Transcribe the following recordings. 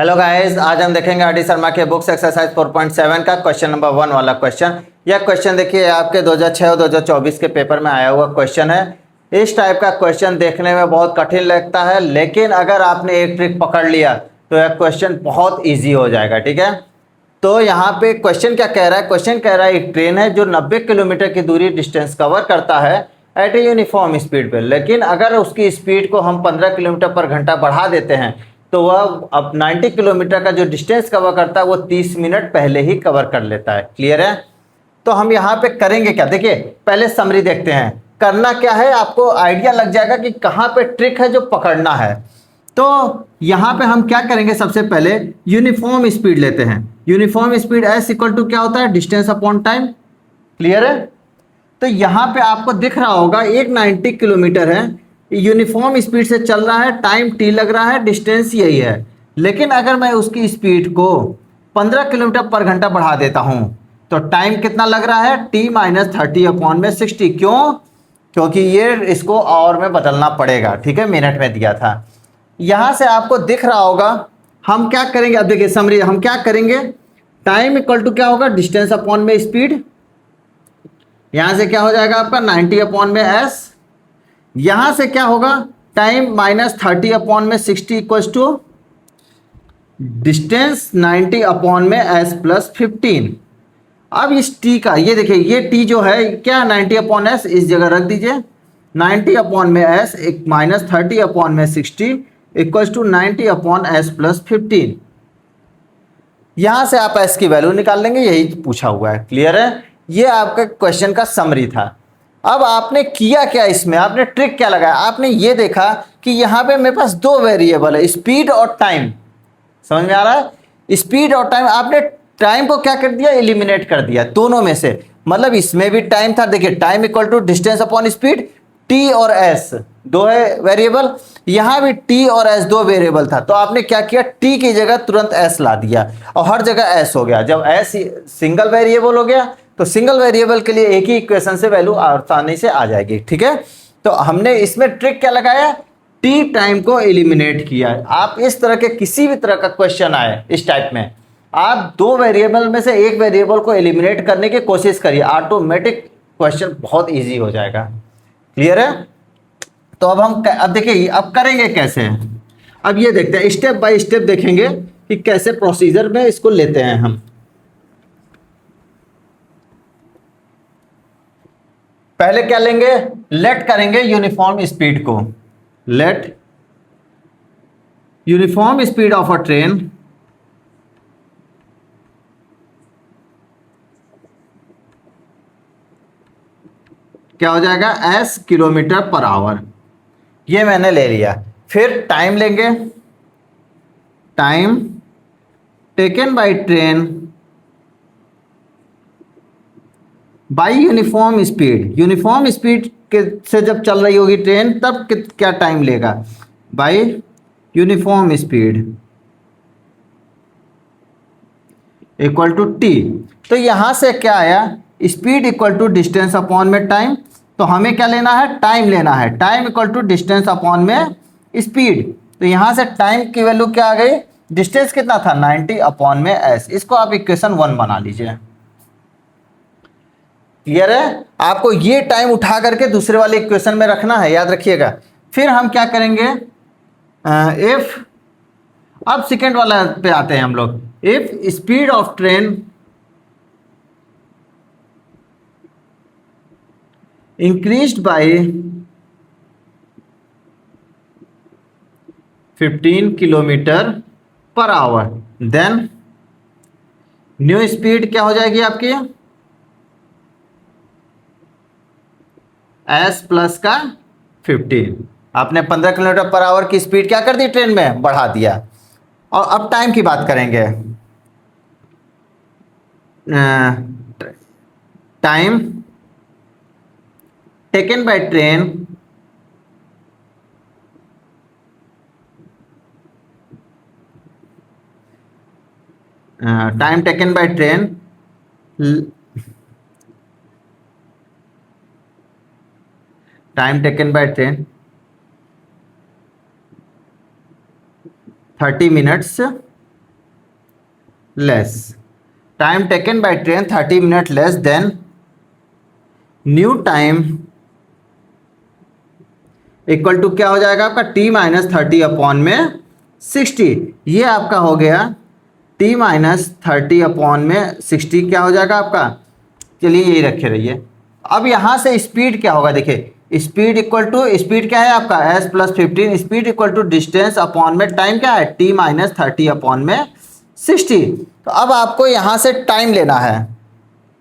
Hello guys, आज हम देखेंगे आर डी शर्मा के बुक्स एक्सरसाइज 4.7 का क्वेश्चन नंबर 1 वाला क्वेश्चन। यह क्वेश्चन देखिए आपके 2006 और 2024 के पेपर में आया हुआ क्वेश्चन है। इस टाइप का क्वेश्चन देखने में बहुत कठिन लगता है, लेकिन अगर आपने एक ट्रिक पकड़ लिया तो यह क्वेश्चन बहुत ईजी हो जाएगा। ठीक है, तो यहाँ पे क्वेश्चन क्या कह रहा है? क्वेश्चन कह रहा है एक ट्रेन है जो 90 किलोमीटर की दूरी डिस्टेंस कवर करता है एट ए यूनिफॉर्म स्पीड पे, लेकिन अगर उसकी स्पीड को हम 15 किलोमीटर पर घंटा बढ़ा देते हैं तो वह अब 90 किलोमीटर का जो डिस्टेंस कवर करता है वो 30 मिनट पहले ही कवर कर लेता है। क्लियर है? तो हम यहाँ पे करेंगे क्या, देखिए पहले समरी देखते हैं। करना क्या है, आपको आइडिया लग जाएगा कि कहाँ पे ट्रिक है जो पकड़ना है। तो यहाँ पे हम क्या करेंगे, सबसे पहले यूनिफॉर्म स्पीड लेते हैं। Uniform speed S equal to क्या होता है, डिस्टेंस अपॉन टाइम। क्लियर है? तो यहाँ पे आपको दिख रहा होगा एक 90 किलोमीटर है, यूनिफॉर्म स्पीड से चल रहा है, टाइम टी लग रहा है, डिस्टेंस यही है। लेकिन अगर मैं उसकी स्पीड को 15 किलोमीटर पर घंटा बढ़ा देता हूँ तो टाइम कितना लग रहा है, टी माइनस 30 अपॉन में 60। क्यों? क्योंकि ये इसको और में बदलना पड़ेगा। ठीक है, मिनट में दिया था। यहाँ से आपको दिख रहा होगा हम क्या करेंगे। अब देखिए समरी, हम क्या करेंगे, टाइम इक्वल टू क्या होगा, डिस्टेंस अपॉन में स्पीड। यहां से क्या हो जाएगा आपका 90 अपॉन में एस। यहां से क्या होगा, टाइम माइनस 30 अपॉन में 60 इक्वल टू डिस्टेंस 90 अपॉन में एस प्लस 15। अब इस टी का ये देखिए, ये टी जो है क्या, 90 अपॉन एस इस जगह रख दीजिए। 90 अपॉन में एस एक माइनस 30 अपॉन में 60 equal to 90 upon S plus 15। यहां से आप एस की वैल्यू निकाल लेंगे, यही पूछा हुआ है। क्लियर है? ये आपका क्वेश्चन का समरी था। अब आपने किया क्या, इसमें आपने ट्रिक क्या लगाया? आपने ये देखा कि यहाँ पे मेरे पास दो वेरिएबल है, स्पीड और टाइम। समझ में आ रहा है? स्पीड और टाइम, आपने टाइम को क्या कर दिया, एलिमिनेट कर दिया दोनों में से। मतलब इसमें भी टाइम था, देखिए time equal to distance upon speed, T और एस दो है वेरिएबल, यहां भी टी और एस दो वेरिएबल था। तो आपने क्या किया, टी की जगह तुरंत एस ला दिया और हर जगह एस हो गया। जब एस सिंगल वेरिएबल हो गया तो सिंगल वेरिएबल के लिए एक ही इक्वेशन से वैल्यू आसानी से आ जाएगी। ठीक है, तो हमने इसमें ट्रिक क्या लगाया, टी टाइम को एलिमिनेट किया। आप इस तरह के किसी भी तरह का क्वेश्चन आए इस टाइप में, आप दो वेरिएबल में से एक वेरिएबल को एलिमिनेट करने की कोशिश करिए, ऑटोमेटिक क्वेश्चन बहुत इजी हो जाएगा। क्लियर है? तो अब देखिए अब करेंगे कैसे। अब ये देखते हैं, स्टेप बाय स्टेप देखेंगे कि कैसे प्रोसीजर में इसको लेते हैं हम। पहले क्या लेंगे, लेट करेंगे यूनिफॉर्म स्पीड को। Let uniform speed of a train क्या हो जाएगा, एस किलोमीटर पर आवर। ये मैंने ले लिया। फिर टाइम लेंगे, time taken by train by uniform speed. Uniform speed के से जब चल रही होगी ट्रेन तब क्या टाइम लेगा, by uniform speed equal to T. तो यहां से क्या आया, speed equal to distance upon में टाइम। तो हमें क्या लेना है, टाइम लेना है। Time equal to distance upon में स्पीड। तो यहां से टाइम की वैल्यू क्या आ गई, डिस्टेंस कितना था 90 अपॉन में एस। इसको आप इक्वेशन 1 बना लीजिए। क्लियर है? आपको ये टाइम उठा करके दूसरे वाले इक्वेशन में रखना है, याद रखिएगा। फिर हम क्या करेंगे, इफ, अब सेकेंड वाला पे आते हैं हम लोग। If speed of train increased by 15 kilometre per hour, then new speed क्या हो जाएगी आपकी, एस प्लस का 15। आपने 15 किलोमीटर पर आवर की स्पीड क्या कर दी, ट्रेन में बढ़ा दिया। और अब टाइम की बात करेंगे। Time taken by train time taken by train time taken by train 30 minutes less, time taken by train 30 minute less then new time equal to क्या हो जाएगा आपका t माइनस 30 अपॉन में 60। ये आपका हो गया t माइनस 30 अपॉन में 60 क्या हो जाएगा आपका, चलिए यही रखे रहिए। अब यहाँ से स्पीड क्या होगा, देखिए स्पीड इक्वल टू, स्पीड क्या है आपका s plus 15, speed equal to distance upon में टाइम क्या है t माइनस 30 अपॉन में 60। तो अब आपको यहाँ से टाइम लेना है,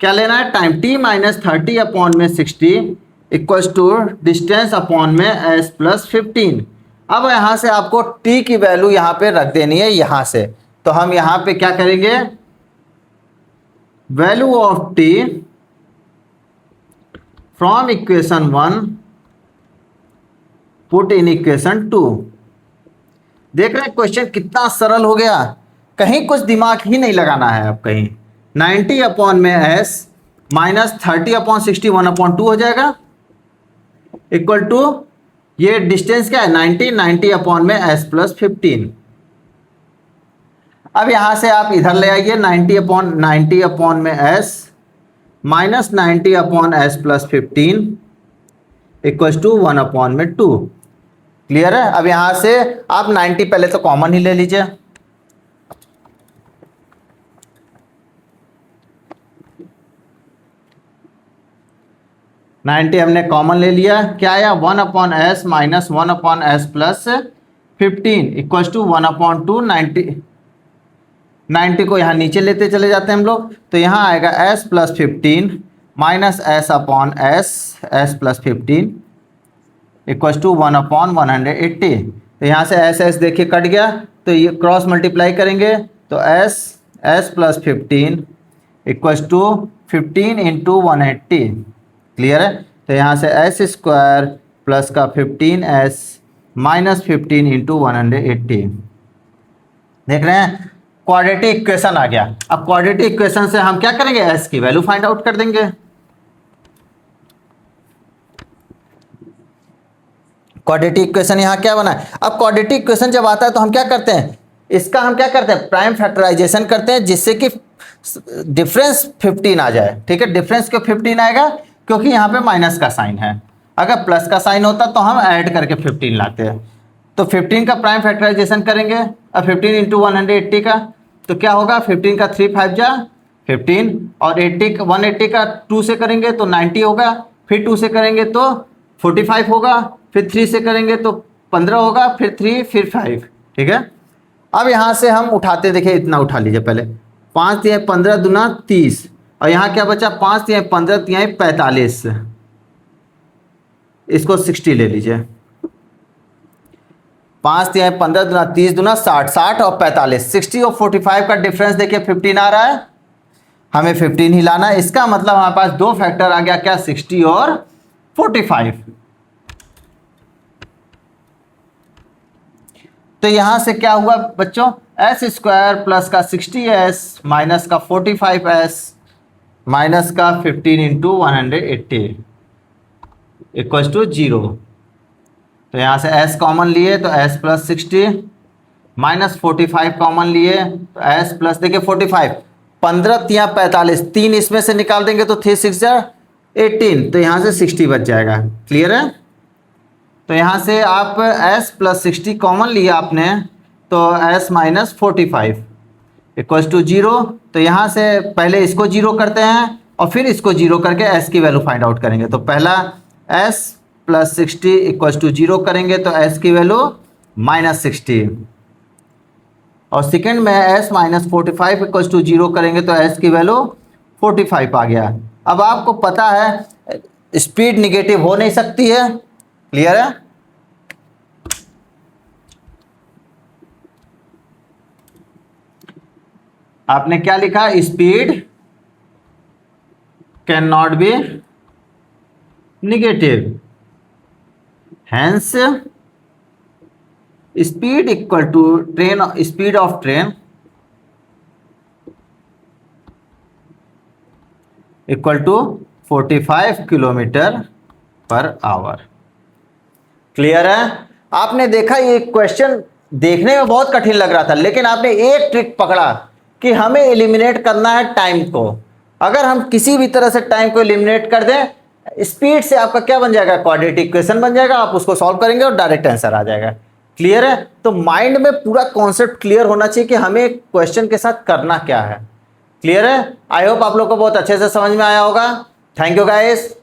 क्या लेना है टाइम, t माइनस 30 अपॉन में 60 इक्वल्स टू डिस्टेंस अपॉन में s प्लस 15। अब यहाँ से आपको t की वैल्यू यहाँ पे रख देनी है यहाँ से, तो हम यहाँ पे क्या करेंगे, value of t from equation 1 put in equation 2। देख रहे हैं क्वेश्चन कितना सरल हो गया, कहीं कुछ दिमाग ही नहीं लगाना है अब कहीं। 90 अपॉन में s माइनस 30 अपॉन 60 1/2 हो जाएगा इक्वल टू, ये डिस्टेंस क्या है 90 अपॉन में s प्लस 15। अब यहां से आप इधर ले आइए 90 अपॉन में s minus 90 upon s plus 15 equals to 1/2। Clear है। अब यहां से आप 90 पहले तो कॉमन ही ले लीजिए, हमने कॉमन ले लिया, क्या आया 1/s minus 1/s plus 15 equals to 1/2। 90 को यहाँ नीचे लेते चले जाते हैं हम लोग, तो यहाँ आएगा s plus 15 minus s upon s plus 15 equals to 1/180। तो यहाँ से s देखिए कट गया, तो ये क्रॉस मल्टीप्लाई करेंगे तो s plus 15 equals to 15 into 180। Clear है। तो यहाँ से s स्क्वायर प्लस का 15s माइनस 15 इंटू 180। देख रहे हैं क्वाड्रेटिक इक्वेशन आ गया। अब क्वाड्रेटिक इक्वेशन से हम क्या करेंगे, s की वैल्यू फाइंड आउट कर देंगे। क्वाड्रेटिक इक्वेशन यहाँ क्या बना है, अब क्वाड्रेटिक इक्वेशन जब आता है तो हम क्या करते हैं, इसका हम क्या करते हैं प्राइम फैक्टराइजेशन करते हैं, जिससे कि डिफरेंस 15 आ जाए। ठीक है, डिफरेंस क्यों 15 आएगा, क्योंकि यहाँ पे माइनस का साइन है, अगर प्लस का साइन होता तो हम ऐड करके 15 लाते हैं। तो 15 का प्राइम फैक्टराइजेशन करेंगे, अब 15 इंटू 180 का, तो क्या होगा 15 का 3 5 जा 15 और 180 का 2 से करेंगे तो 90 होगा, फिर 2 से करेंगे तो 45 होगा, फिर 3 से करेंगे तो 15 होगा, फिर 3 फिर 5। ठीक है। अब यहाँ से हम उठाते, देखिए इतना उठा लीजिए पहले, 5 तिहाई 15 दूना 30 और यहाँ क्या बचा 5 तिहाई 15 तिहाई 45, इसको 60 ले लीजिए। 5 तिहाई 15 दूना 30 दूना 60, 60 और 45, 60 और 45 का डिफरेंस देखिए 15 आ रहा है, हमें 15 ही लाना है। इसका मतलब हमारे पास दो फैक्टर आ गया, क्या 60 और 45। तो यहां से क्या हुआ बच्चों, s स्क्वायर प्लस का 60s माइनस का 45s माइनस का 15 इंटू 180 इक्वल्स टू 0। तो यहाँ से s कॉमन लिए तो s प्लस 60 माइनस 45 कॉमन लिए तो s प्लस, देखिए 45 15 तिया 45, 3 इसमें से निकाल देंगे तो 3 6 18, तो यहाँ से 60 बच जाएगा। क्लियर है। तो यहाँ से आप s प्लस 60 कॉमन लिया आपने, तो s माइनस 45 इक्वल्स टू 0। तो यहाँ से पहले इसको 0 करते हैं और फिर इसको 0 करके s की वैल्यू फाइंड आउट करेंगे। तो पहला s प्लस 60 इक्वल्स टू 0 करेंगे तो s की वैल्यू माइनस 60, और सेकेंड में s माइनस 45 इक्वल्स टू 0 करेंगे तो s की वैल्यू 45 आ गया। अब आपको पता है स्पीड निगेटिव हो नहीं सकती है। क्लियर है। आपने क्या लिखा, speed cannot be negative, hence speed equal to train, speed of train equal to 45 kilometre per hour. Clear है। आपने देखा ये क्वेश्चन देखने में बहुत कठिन लग रहा था, लेकिन आपने एक ट्रिक पकड़ा, कि हमें एलिमिनेट करना है टाइम को। अगर हम किसी भी तरह से टाइम को एलिमिनेट कर दें, स्पीड से आपका क्या बन जाएगा, क्वाड्रेटिक इक्वेशन बन जाएगा, आप उसको सॉल्व करेंगे और डायरेक्ट आंसर आ जाएगा। क्लियर है? तो माइंड में पूरा कॉन्सेप्ट क्लियर होना चाहिए कि हमें क्वेश्चन के साथ करना क्या है। क्लियर है? आई होप आप लोग को बहुत अच्छे से समझ में आया होगा। Thank you guys.